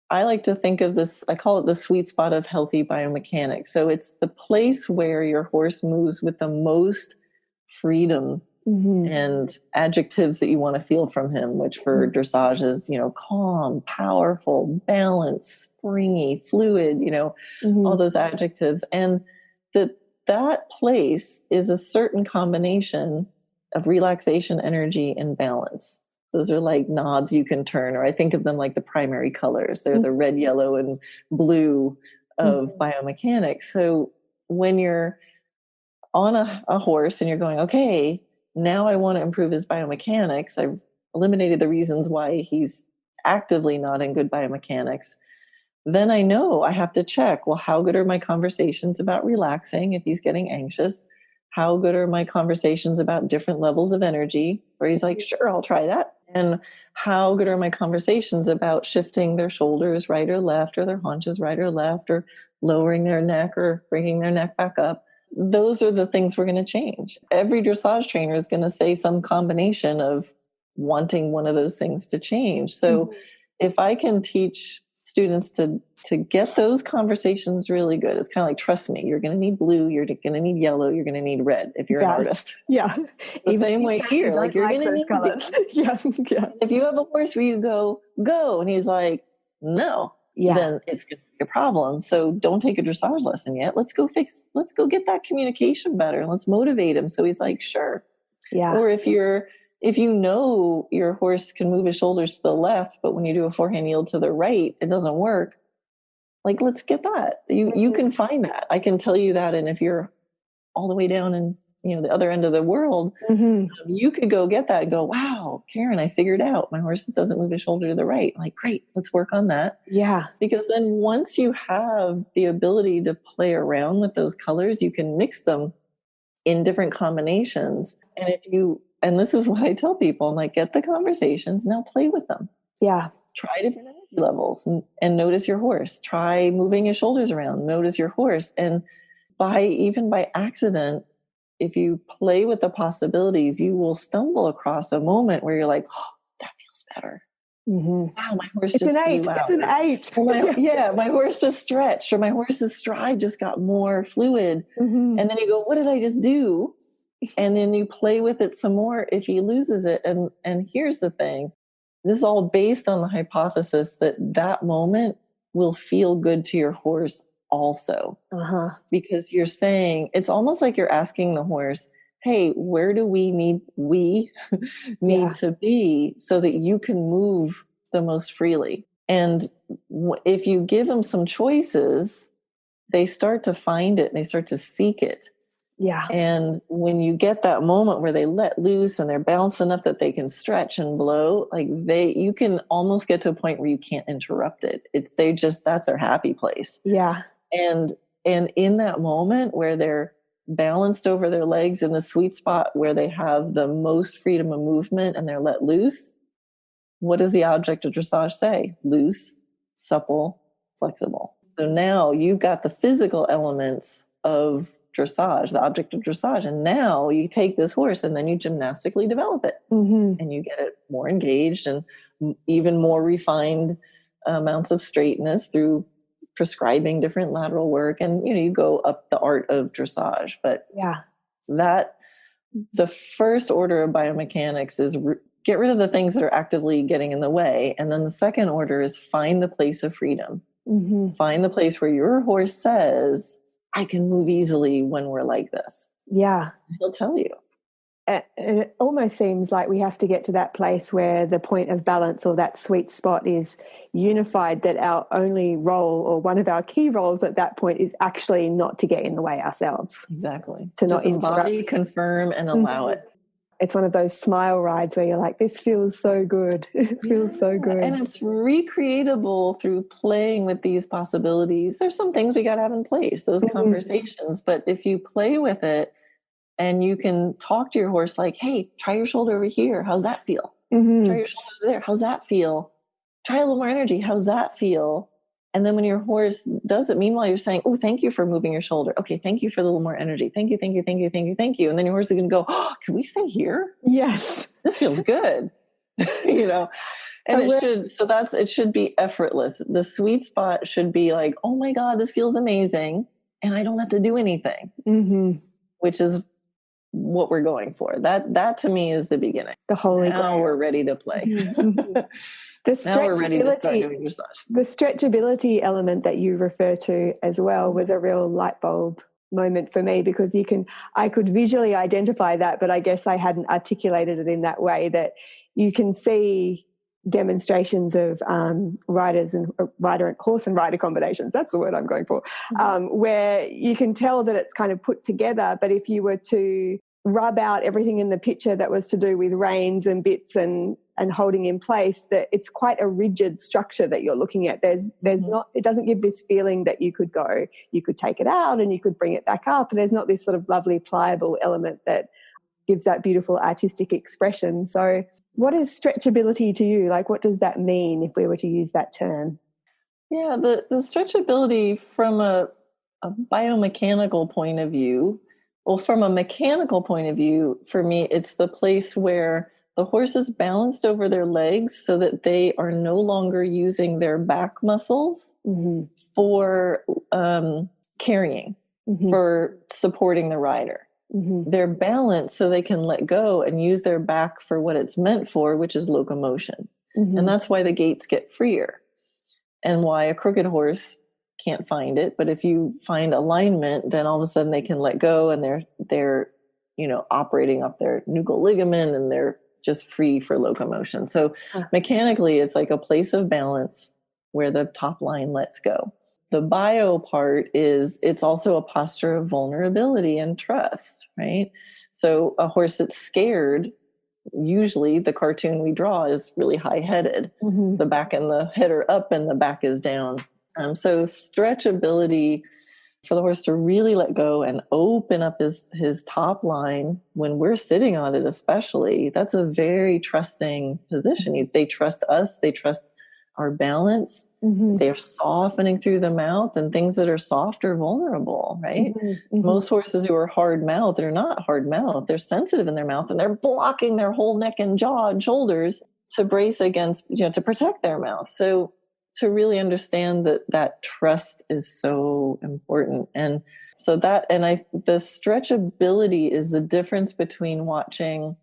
I like to think of this, I call it the sweet spot of healthy biomechanics. So it's the place where your horse moves with the most freedom and adjectives that you want to feel from him, which for dressage is, calm, powerful, balanced, springy, fluid, all those adjectives. And that place is a certain combination of relaxation, energy, and balance. Those are like knobs you can turn, or I think of them like the primary colors. They're the red, yellow, and blue of biomechanics. So when you're on a horse and you're going, okay, now I want to improve his biomechanics. I've eliminated the reasons why he's actively not in good biomechanics. Then I know I have to check, well, how good are my conversations about relaxing if he's getting anxious? how good are my conversations about different levels of energy? Where he's like, sure, I'll try that. And how good are my conversations about shifting their shoulders right or left, or their haunches right or left, or lowering their neck or bringing their neck back up? Those are the things we're going to change. Every dressage trainer is going to say some combination of wanting one of those things to change. So if I can teach students to get those conversations really good, it's kind of like, trust me, you're going to need blue, you're going to need yellow, you're going to need red if you're an artist. Yeah. The same way here, like you're going to need colors. Yeah. If you have a horse where you go, and he's like, no, then it's going to be a problem. So don't take a dressage lesson yet. Let's go get that communication better. Let's motivate him. So he's like, sure. Yeah. Or if you know your horse can move his shoulders to the left, but when you do a forehand yield to the right, it doesn't work. Like, let's get that. You can find that. I can tell you that. And if you're all the way down in, the other end of the world, you could go get that and go, wow, Karen, I figured out my horse doesn't move his shoulder to the right. I'm like, great, let's work on that. Yeah. Because then once you have the ability to play around with those colors, you can mix them in different combinations. And this is what I tell people, I'm like, get the conversations, now play with them. Yeah. Try different energy levels and notice your horse. Try moving his shoulders around, notice your horse. And by accident, if you play with the possibilities, you will stumble across a moment where you're like, oh, that feels better. Wow, my horse just blew out. It's an 8. My horse just stretched, or my horse's stride just got more fluid. And then you go, what did I just do? And then you play with it some more if he loses it. And here's the thing. This is all based on the hypothesis that moment will feel good to your horse also. Because you're saying, it's almost like you're asking the horse, hey, where do we need to be so that you can move the most freely? And if you give them some choices, they start to find it and they start to seek it. Yeah. And when you get that moment where they let loose and they're balanced enough that they can stretch and blow, you can almost get to a point where you can't interrupt it. That's their happy place. Yeah. And in that moment where they're balanced over their legs in the sweet spot where they have the most freedom of movement and they're let loose, what does the object of dressage say? Loose, supple, flexible. So now you've got the physical elements of dressage, the object of dressage. And now you take this horse and then you gymnastically develop it and you get it more engaged and even more refined amounts of straightness through prescribing different lateral work. And, you go up the art of dressage. But the first order of biomechanics is get rid of the things that are actively getting in the way. And then the second order is find the place of freedom. Find the place where your horse says, I can move easily when we're like this. Yeah. He'll tell you. And it almost seems like we have to get to that place where the point of balance or that sweet spot is unified, that our only role or one of our key roles at that point is actually not to get in the way ourselves. Exactly. To just not embody, confirm, and allow it. It's one of those smile rides where you're like, this feels so good. It feels so good. And it's recreatable through playing with these possibilities. There's some things we got to have in place, those conversations. But if you play with it and you can talk to your horse like, hey, try your shoulder over here. How's that feel? Try your shoulder over there. How's that feel? Try a little more energy. How's that feel? And then when your horse does it, meanwhile, you're saying, oh, thank you for moving your shoulder. Okay, thank you for a little more energy. Thank you, thank you, thank you, thank you, thank you. And then your horse is going to go, oh, can we stay here? Yes. This feels good. And it should be effortless. The sweet spot should be like, oh my God, this feels amazing. And I don't have to do anything, which is what we're going for. That to me is the beginning. The holy grail. Now we're ready to play. Now we're ready to start doing dressage. The stretchability element that you refer to as well was a real light bulb moment for me, because I could visually identify that, but I guess I hadn't articulated it in that way, that you can see demonstrations of horse and rider combinations. That's the word I'm going for, where you can tell that it's kind of put together. But if you were to rub out everything in the picture that was to do with reins and bits and and holding in place, that it's quite a rigid structure that you're looking at. There's not, it doesn't give this feeling that you could take it out and you could bring it back up. And there's not this sort of lovely pliable element that gives that beautiful artistic expression. So what is stretchability to you? Like, what does that mean if we were to use that term? Yeah, the stretchability from a biomechanical point of view, well, from a mechanical point of view, for me, it's the place where the horse is balanced over their legs so that they are no longer using their back muscles for carrying, for supporting the rider. They're balanced so they can let go and use their back for what it's meant for, which is locomotion. And that's why the gaits get freer and why a crooked horse can't find it. But if you find alignment, then all of a sudden they can let go and they're operating up their nuchal ligament and they're just free for locomotion. So mechanically, it's like a place of balance where the top line lets go. The bio part it's also a posture of vulnerability and trust, right? So a horse that's scared, usually the cartoon we draw is really high-headed. The back and the head are up and the back is down. So stretchability for the horse to really let go and open up his top line when we're sitting on it, especially, that's a very trusting position. They trust us. They trust our balance. They're softening through the mouth, and things that are soft are vulnerable, right? Most horses who are hard mouthed are not hard mouthed. They're sensitive in their mouth and they're blocking their whole neck and jaw and shoulders to brace against, to protect their mouth. So to really understand that trust is so important. And so the stretchability is the difference between watching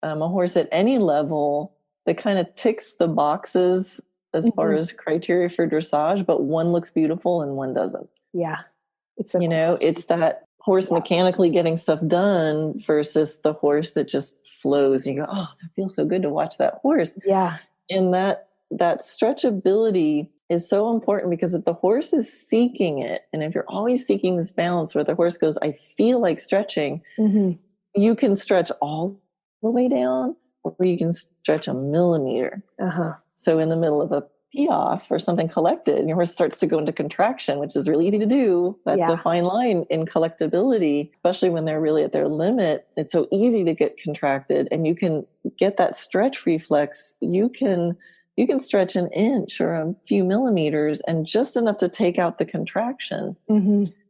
a horse at any level that kind of ticks the boxes as far as criteria for dressage, but one looks beautiful and one doesn't. Yeah. It's that horse mechanically getting stuff done versus the horse that just flows. You go, oh, it feels so good to watch that horse. Yeah. And that stretchability is so important, because if the horse is seeking it, and if you're always seeking this balance where the horse goes, I feel like stretching, you can stretch all the way down, or you can stretch a millimeter. So in the middle of a pee-off or something collected, and your horse starts to go into contraction, which is really easy to do. That's a fine line in collectability, especially when they're really at their limit. It's so easy to get contracted, and you can get that stretch reflex. You can stretch an inch or a few millimeters, and just enough to take out the contraction.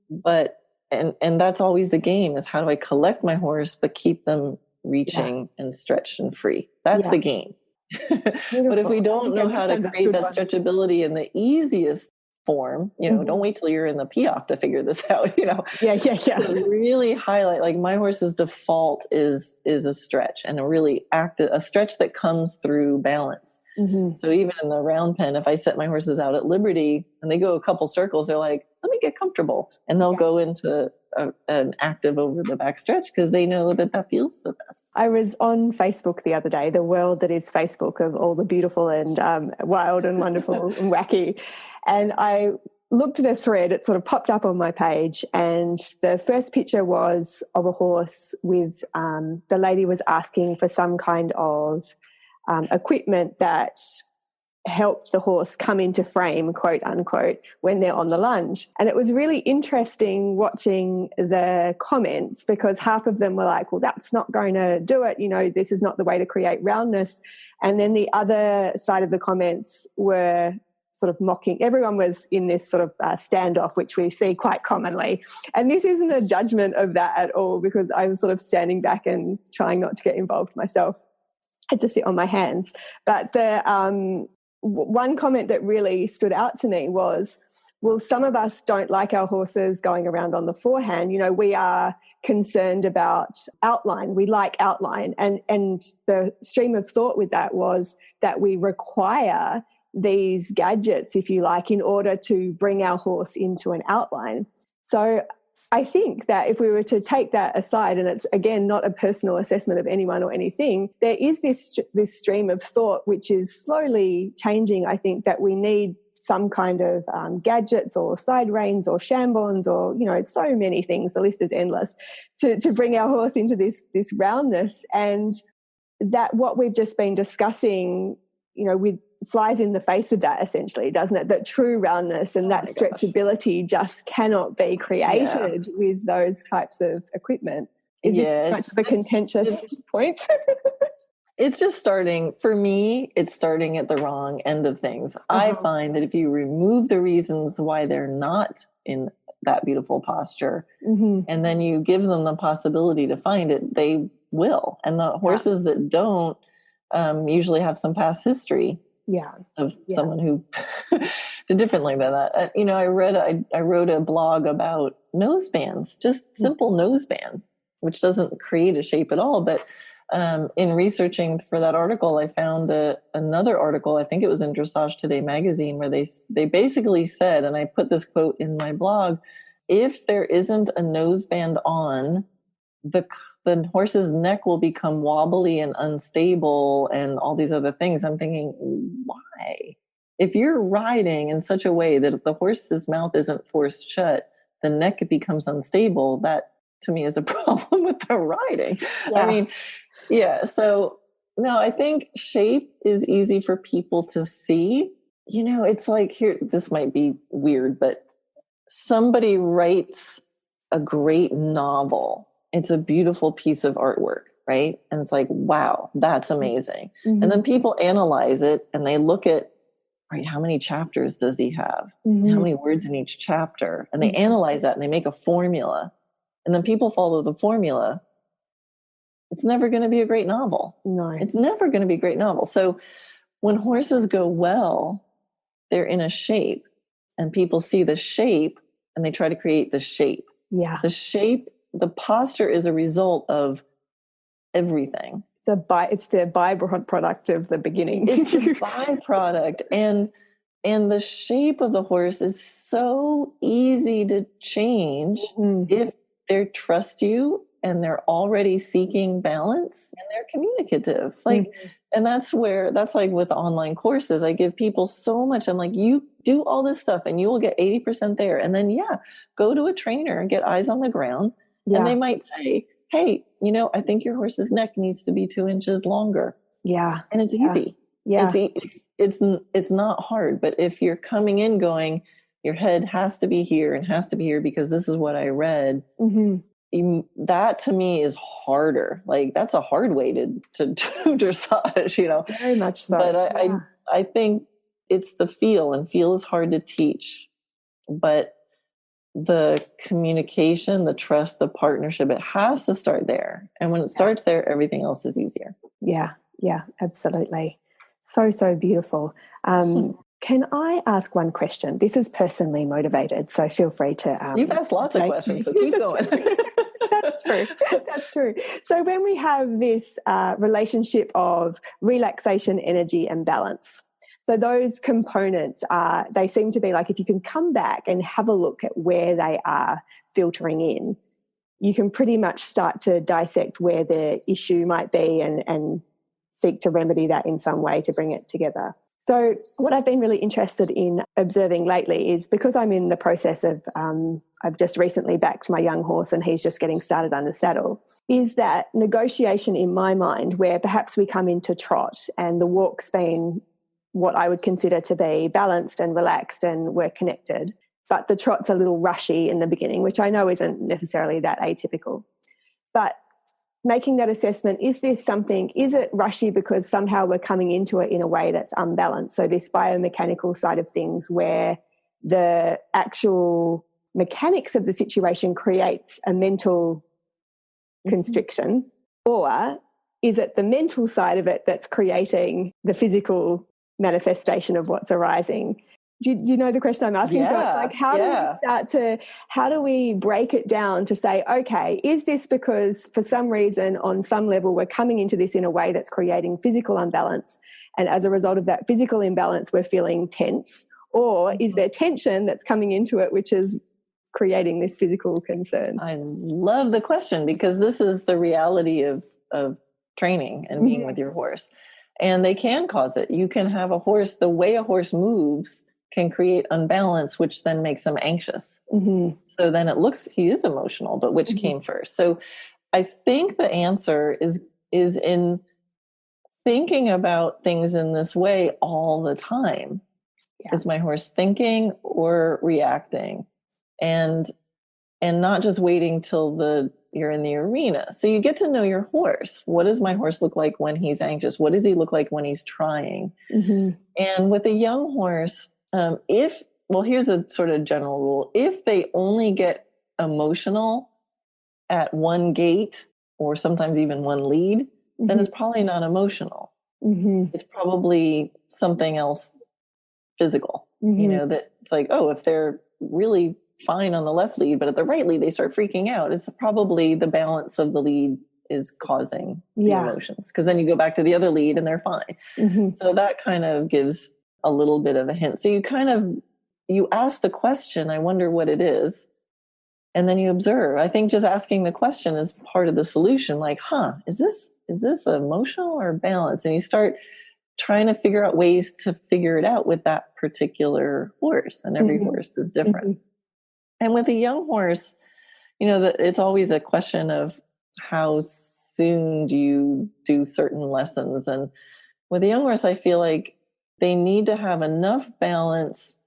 But and that's always the game, is how do I collect my horse but keep them reaching and stretched and free? That's the game. But if we don't know how to create that stretchability in the easiest form, don't wait till you're in the pee-off to figure this out, To really highlight, like, my horse's default is a stretch, and a stretch that comes through balance. So even in the round pen, if I set my horses out at liberty and they go a couple circles, they're like, let me get comfortable. And they'll go into an active over the back stretch, because they know that feels the best. I was on Facebook the other day, the world that is Facebook, of all the beautiful and wild and wonderful and wacky. And I looked at a thread, it sort of popped up on my page, and the first picture was of a horse with, the lady was asking for some kind of equipment that helped the horse come into frame, quote unquote, when they're on the lunge. And it was really interesting watching the comments, because half of them were like, well, that's not going to do it. This is not the way to create roundness. And then the other side of the comments were sort of mocking. Everyone was in this sort of standoff, which we see quite commonly. And this isn't a judgment of that at all, because I was sort of standing back and trying not to get involved myself. I had to sit on my hands. But the one comment that really stood out to me was, well, some of us don't like our horses going around on the forehand. We are concerned about outline. We like outline. And the stream of thought with that was that we require these gadgets, if you like, in order to bring our horse into an outline. So I think that if we were to take that aside, and it's, again, not a personal assessment of anyone or anything, there is this stream of thought which is slowly changing. I think that we need some kind of gadgets or side reins or chambons or, so many things. The list is endless to bring our horse into this roundness. And that what we've just been discussing, with flies in the face of that essentially, doesn't it? That true roundness and that stretchability just cannot be created with those types of equipment. Is this too much of a contentious point? It's just starting, for me, it's starting at the wrong end of things. I find that if you remove the reasons why they're not in that beautiful posture, and then you give them the possibility to find it, they will. And the horses that don't usually have some past history of someone who did differently than that. I wrote a blog about nose bands, just simple nose band, which doesn't create a shape at all. But in researching for that article, I found another article, I think it was in Dressage Today magazine, where they basically said, and I put this quote in my blog, if there isn't a nose band on, the horse's neck will become wobbly and unstable and all these other things. I'm thinking, why? If you're riding in such a way that if the horse's mouth isn't forced shut, the neck becomes unstable, that to me is a problem with the riding. I mean, so no, I think shape is easy for people to see. It's like, here, this might be weird, but somebody writes a great novel. It's a beautiful piece of artwork, right? And it's like, wow, that's amazing. And then people analyze it and they look at, right, how many chapters does he have? How many words in each chapter? And they analyze that and they make a formula. And then people follow the formula. It's never going to be a great novel. No. It's never going to be a great novel. So when horses go well, they're in a shape and people see the shape and they try to create the shape. Yeah. The shape, the posture is a result of everything. It's the byproduct of the beginning. It's the byproduct. And the shape of the horse is so easy to change if they trust you and they're already seeking balance and they're communicative. And that's like with online courses, I give people so much. I'm like, you do all this stuff and you will get 80% there. And then, go to a trainer and get eyes on the ground. Yeah. And they might say, hey, I think your horse's neck needs to be 2 inches longer. Yeah. And it's easy. Yeah. It's not hard. But if you're coming in going, your head has to be here and has to be here because this is what I read. That to me is harder. Like, that's a hard way to do dressage, Very much so. But I think it's the feel, and feel is hard to teach. But the communication, the trust, the partnership, it has to start there. And when it starts there, everything else is easier. Yeah, absolutely. So, so beautiful. Can I ask one question? This is personally motivated, so feel free to... You've asked lots of questions, so keep going. That's true. So when we have this relationship of relaxation, energy, and balance, so those components they seem to be like, if you can come back and have a look at where they are filtering in, you can pretty much start to dissect where the issue might be and seek to remedy that in some way to bring it together. So what I've been really interested in observing lately is, because I'm in the process of, I've just recently backed my young horse and he's just getting started on the saddle, is that negotiation in my mind where perhaps we come into trot and the walk's been what I would consider to be balanced and relaxed and we're connected, but the trot's a little rushy in the beginning, which I know isn't necessarily that atypical. But making that assessment, is it rushy because somehow we're coming into it in a way that's unbalanced? So this biomechanical side of things where the actual mechanics of the situation creates a mental constriction, or is it the mental side of it that's creating the physical manifestation of what's arising? Do you know the question I'm asking? Yeah, so it's like, how do we break it down to say, okay, is this because for some reason on some level we're coming into this in a way that's creating physical imbalance, and as a result of that physical imbalance we're feeling tense, or is there tension that's coming into it which is creating this physical concern? I love the question, because this is the reality of training and being with your horse. And they can cause it. You can have a horse, the way a horse moves can create unbalance, which then makes him anxious. So then it looks, he is emotional, but which came first? So I think the answer is in thinking about things in this way all the time. Yeah. Is my horse thinking or reacting? And not just waiting till you're in the arena. So you get to know your horse. What does my horse look like when he's anxious? What does he look like when he's trying? Mm-hmm. And with a young horse, here's a sort of general rule. If they only get emotional at one gait or sometimes even one lead, mm-hmm. then it's probably not emotional. Mm-hmm. It's probably something else physical. Mm-hmm. That it's like, oh, if they're really fine on the left lead, but at the right lead, they start freaking out. It's probably the balance of the lead is causing the emotions. Because then you go back to the other lead and they're fine. Mm-hmm. So that kind of gives a little bit of a hint. So you ask the question, I wonder what it is. And then you observe. I think just asking the question is part of the solution. Like, is this emotional or balance? And you start trying to figure out ways to figure it out with that particular horse. And every mm-hmm. horse is different. Mm-hmm. And with a young horse, it's always a question of how soon do you do certain lessons. And with a young horse, I feel like they need to have enough balance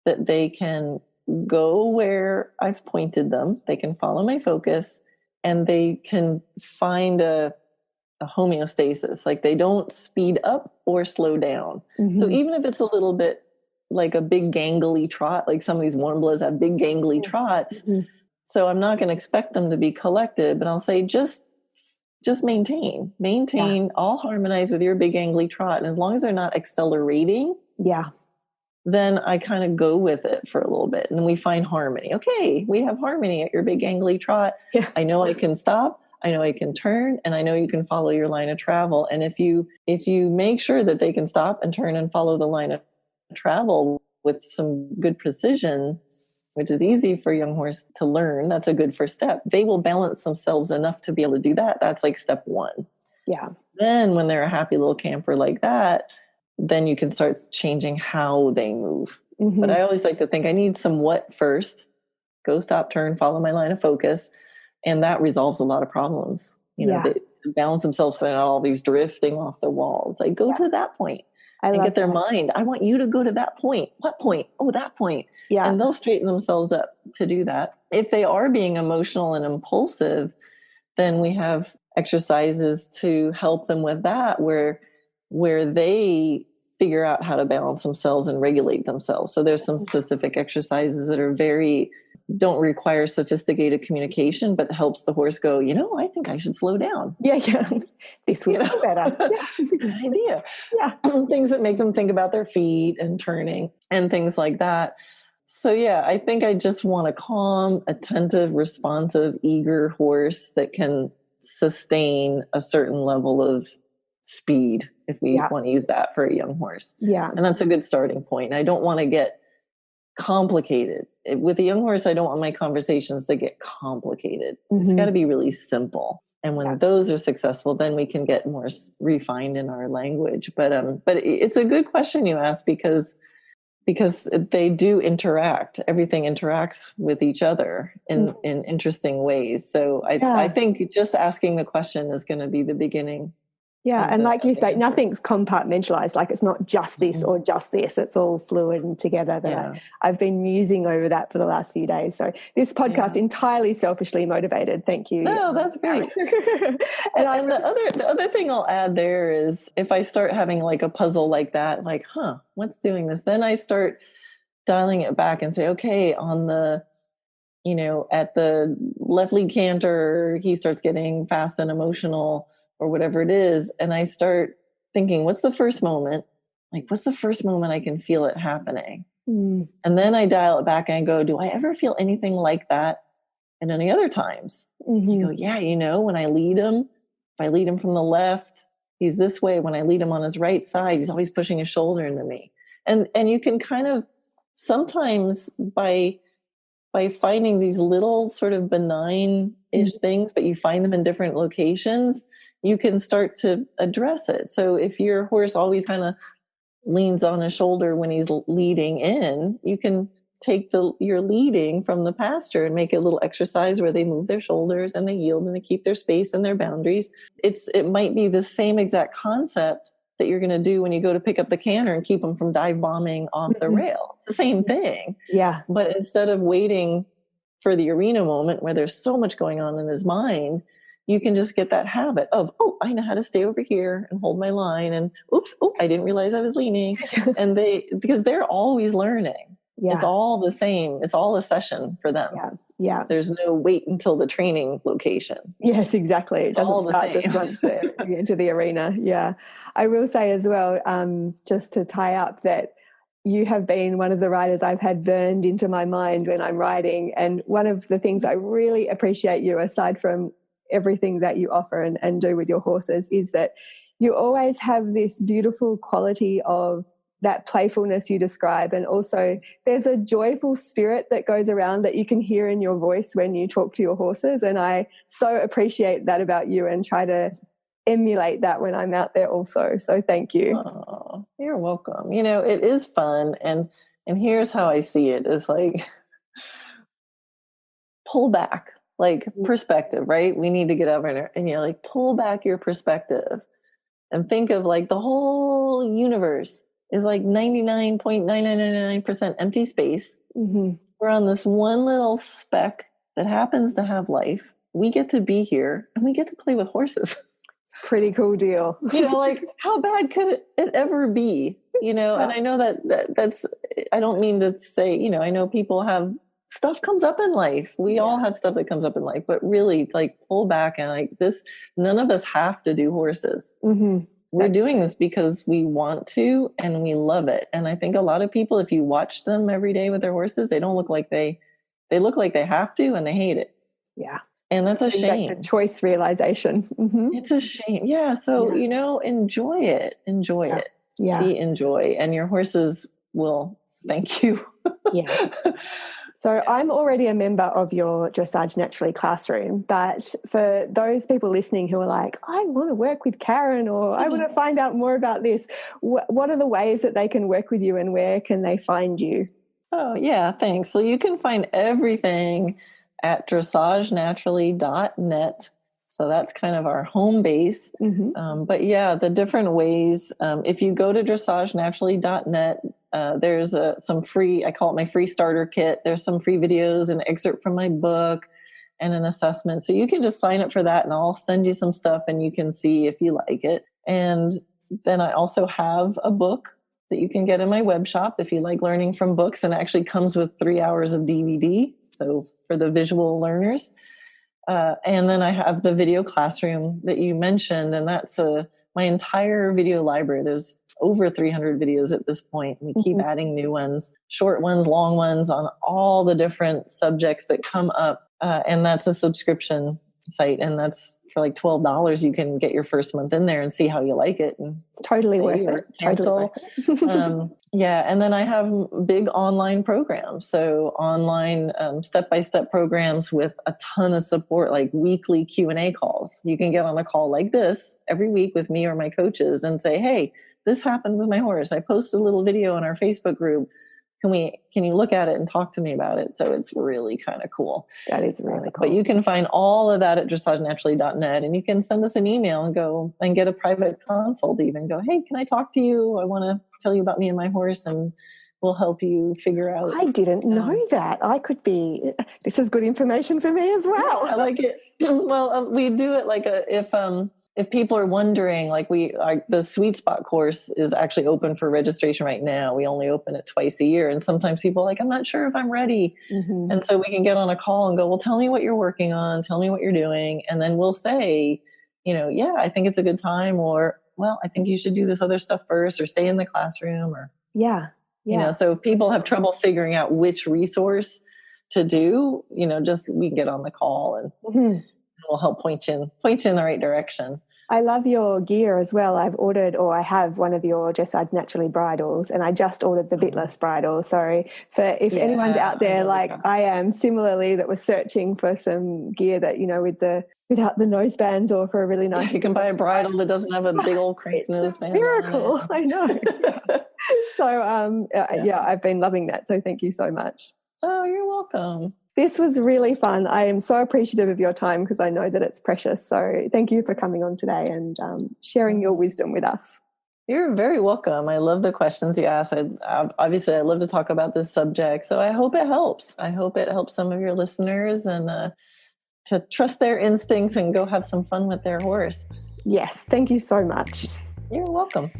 that they can go where I've pointed them. They can follow my focus and they can find a homeostasis. Like they don't speed up or slow down. Mm-hmm. So even if it's a little bit like a big gangly trot, like some of these warmbloods have big gangly trots. Mm-hmm. So I'm not going to expect them to be collected, but I'll say just maintain, all harmonize with your big gangly trot. And as long as they're not accelerating, then I kind of go with it for a little bit and we find harmony. Okay, we have harmony at your big gangly trot. Yeah. I know I can stop. I know I can turn, and I know you can follow your line of travel. And if you make sure that they can stop and turn and follow the line of travel with some good precision, which is easy for a young horse to learn, that's a good first step. They will balance themselves enough to be able to do that. That's like step one. Yeah. Then when they're a happy little camper like that, then you can start changing how they move. Mm-hmm. But I always like to think I need some what first. Go, stop, turn, follow my line of focus. And that resolves a lot of problems. They balance themselves so they're not always drifting off the wall. It's like, go to that point and get their mind. I want you to go to that point. What point? Oh, that point. Yeah. And they'll straighten themselves up to do that. If they are being emotional and impulsive, then we have exercises to help them with that, where they figure out how to balance themselves and regulate themselves. So there's some specific exercises that are don't require sophisticated communication, but helps the horse go, I think I should slow down. Yeah. This would be better. Good idea. Yeah. Things that make them think about their feet and turning and things like that. So I think I just want a calm, attentive, responsive, eager horse that can sustain a certain level of speed, if we want to use that for a young horse. Yeah. And that's a good starting point. I don't want to get complicated. With a young horse, I don't want my conversations to get complicated. Mm-hmm. It's got to be really simple. And when those are successful, then we can get more refined in our language. But it's a good question you ask because they do interact. Everything interacts with each other in interesting ways. So I think just asking the question is going to be the beginning. Yeah, and like you say, nothing's compartmentalized. Like it's not just this or just this. It's all fluid and together. That I've been musing over that for the last few days. So this podcast entirely selfishly motivated. Thank you. No, that's great. and the other thing I'll add there is if I start having like a puzzle like that, like, what's doing this? Then I start dialing it back and say, okay, on the, at the left lead canter, he starts getting fast and emotional, or whatever it is. And I start thinking, what's the first moment? Like, what's the first moment I can feel it happening? Mm. And then I dial it back and I go, do I ever feel anything like that at any other times? Mm-hmm. You go, when I lead him, if I lead him from the left, he's this way. When I lead him on his right side, he's always pushing his shoulder into me. And you can kind of sometimes by finding these little sort of benign-ish things, but you find them in different locations, you can start to address it. So if your horse always kind of leans on his shoulder when he's leading in, you can take your leading from the pasture and make a little exercise where they move their shoulders and they yield and they keep their space and their boundaries. It might be the same exact concept that you're going to do when you go to pick up the canner and keep them from dive bombing off the rail. It's the same thing. Yeah. But instead of waiting for the arena moment where there's so much going on in his mind, you can just get that habit of, oh, I know how to stay over here and hold my line, and oops, I didn't realize I was leaning. And because they're always learning. Yeah. It's all the same. It's all a session for them. Yeah. Yeah. There's no wait until the training location. Yes, exactly. It doesn't start just once you get into the arena. Yeah. I will say as well, just to tie up, that you have been one of the riders I've had burned into my mind when I'm riding. And one of the things I really appreciate you, aside from everything that you offer and do with your horses, is that you always have this beautiful quality of that playfulness you describe, and also there's a joyful spirit that goes around that you can hear in your voice when you talk to your horses, and I so appreciate that about you and try to emulate that when I'm out there also. So thank you. Oh, you're welcome. It is fun, and here's how I see it, is like, pull back, like perspective, right? We need to get over there, and like, pull back your perspective and think of like the whole universe is like 99.9999% empty space. Mm-hmm. We're on this one little speck that happens to have life. We get to be here and we get to play with horses. It's a pretty cool deal. Like, how bad could it ever be? And I know that's, I don't mean to say, I know people have stuff comes up in life. We all have stuff that comes up in life, but really, like, pull back and like this, none of us have to do horses. Mm-hmm. We're doing this because we want to and we love it. And I think a lot of people, if you watch them every day with their horses, they don't look like they look like they have to, and they hate it. Yeah. And that's a shame. The choice realization. Mm-hmm. It's a shame. Yeah. So, enjoy it. Enjoy it. Yeah. Enjoy. And your horses will thank you. Yeah. So I'm already a member of your Dressage Naturally classroom, but for those people listening who are like, I want to work with Karen, or I want to find out more about this, what are the ways that they can work with you, and where can they find you? Oh, yeah, thanks. So you can find everything at dressagenaturally.net. So that's kind of our home base. Mm-hmm. But yeah, the different ways, if you go to dressagenaturally.net, there's some free, I call it my free starter kit. There's some free videos, an excerpt from my book, and an assessment. So you can just sign up for that, and I'll send you some stuff and you can see if you like it. And then I also have a book that you can get in my web shop if you like learning from books, and it actually comes with 3 hours of DVD. So for the visual learners. And then I have the video classroom that you mentioned, and that's my entire video library. There's over 300 videos at this point. We keep adding new ones, short ones, long ones, on all the different subjects that come up. And that's a subscription site, and that's for like $12. You can get your first month in there and see how you like it. And it's totally worth it. Cancel. Yeah. And then I have big online programs. So online step-by-step programs with a ton of support, like weekly Q&A calls. You can get on a call like this every week with me or my coaches and say, hey, this happened with my horse. I posted a little video in our Facebook group. Can you look at it and talk to me about it? So it's really kind of cool. That is really cool. But you can find all of that at dressagenaturally.net, and you can send us an email and go and get a private consult, even go, hey, can I talk to you? I want to tell you about me and my horse, and we'll help you figure out. I didn't know that. This is good information for me as well. Yeah, I like it. Well, we do it like if people are wondering, like the Sweet Spot course is actually open for registration right now. We only open it twice a year. And sometimes people are like, I'm not sure if I'm ready. Mm-hmm. And so we can get on a call and go, well, tell me what you're working on. Tell me what you're doing. And then we'll say, yeah, I think it's a good time, or, well, I think you should do this other stuff first, or stay in the classroom, or, so if people have trouble figuring out which resource to do, just we can get on the call and we'll help point you in the right direction. I love your gear as well. I have one of your Dressage Naturally bridles, and I just ordered the bitless bridle. Sorry if anyone's out there like I am similarly, that was searching for some gear that, without the nosebands, or for a really nice. You can buy a bridle that doesn't have a big old crank noseband. Miracle. I know. So, I've been loving that. So thank you so much. Oh, you're welcome. This was really fun. I am so appreciative of your time because I know that it's precious. So thank you for coming on today and sharing your wisdom with us. You're very welcome. I love the questions you ask. Obviously, I love to talk about this subject. So I hope it helps. I hope it helps some of your listeners and to trust their instincts and go have some fun with their horse. Yes. Thank you so much. You're welcome.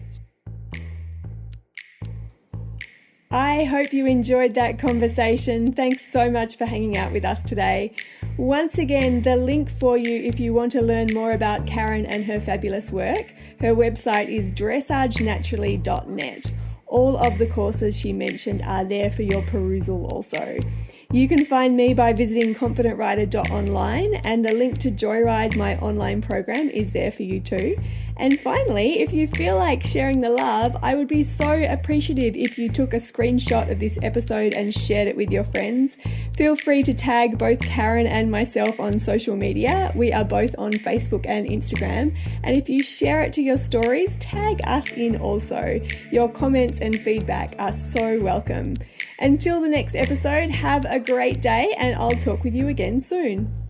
I hope you enjoyed that conversation. Thanks so much for hanging out with us today. Once again, the link for you if you want to learn more about Karen and her fabulous work. Her website is dressagenaturally.net. All of the courses she mentioned are there for your perusal also. You can find me by visiting confidentrider.online, and the link to Joyride, my online program, is there for you too. And finally, if you feel like sharing the love, I would be so appreciative if you took a screenshot of this episode and shared it with your friends. Feel free to tag both Karen and myself on social media. We are both on Facebook and Instagram. And if you share it to your stories, tag us in also. Your comments and feedback are so welcome. Until the next episode, have a great day, and I'll talk with you again soon.